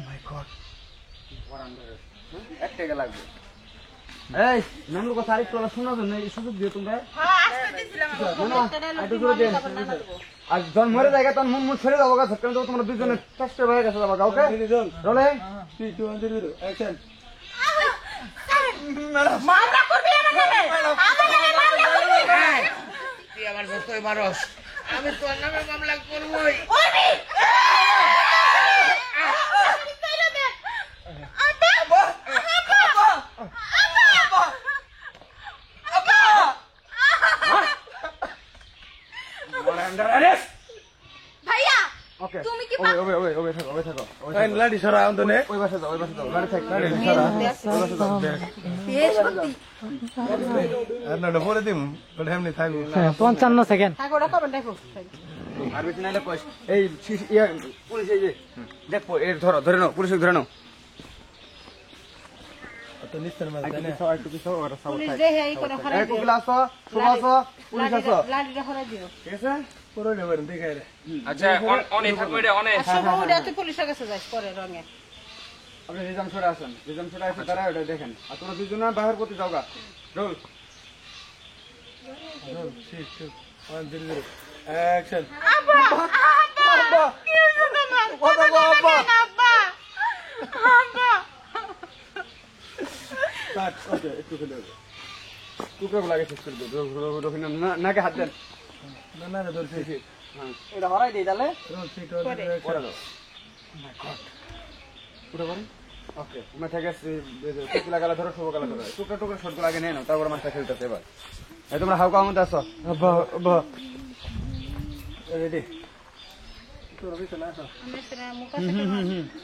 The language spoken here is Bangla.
মাই গড এক টাকা লাগবে এই নামলো কথা আরেকটু শোনার জন্য এই সুযোগ দিও তোমরা আর জন মরে জায়গা তখন মন ছেড়ে যাবো গা ঝটকান দেবো তোমরা দুজনে চেষ্টা হয়ে গেছে যাবো ওকে রোলে 3 2 1 0 অ্যাকশন মামলা করবি তুই আমার যতই মারস আমি তোর নামে মামলা করবই। ভাইয়া ওকে তুমি কি ওবে থাকো লাডি সরা অন্তনে ওই পাশে যাও লাড়ি থাক লাড়ি সরা ওই পাশে যাও বেশ সত্যি আর না পরে দিম ওটা এমনি থাকবো 55 সেকেন্ড থাকো ওটা কবে দেখো আর বেশি নাইলে কইস এই পুলিশ এই যে দেখো এর ধরে নাও পুলিশ ধরে নাও তো নিস্তার মাঝে একটু না পিছাও একটু পিছাও ওরা সব পুলিশ থাকে দেখে এই করে হরাই এই দিও কুকলা আসো শুভ আসো পুলিশ আসো লাঠিটা হরাই দিও ঠিক আছে পুরো নেবেন দেখাই রে আচ্ছা অনেক থাকবে এটা অনেক আর সব উড়ে তুই পুলিশের কাছে যাস পরে রঙে আপনি রিজাম সরে আসেন রিজাম সরে আসে তারা ওটা দেখেন আর তোমরা দুজনে বাহির করতে যাও গা রোল ঠিক ঠিক 1 0 অ্যাকশন কাট ওকে একটু খেলে টুকরো লাগে শেষ করে দিও রোহিনা নাকে হাত দেন না না ধরছি হ্যাঁ এটা হরাই দেই তাহলে রোল ঠিক পরে দাও মাই গড পুরো করে ওকে উমে থেকে টুকলা গালা ধরো শুভ গালা ধরো টুকরা টুকরা শটগুলো আগে নেন তারপর মাছটা খেলতেছে এবার এই তোমরা হাউকা মধ্যে আসো আব্বা আব্বা রেডি তোরা বিছানা আসো আমি মুখ আছে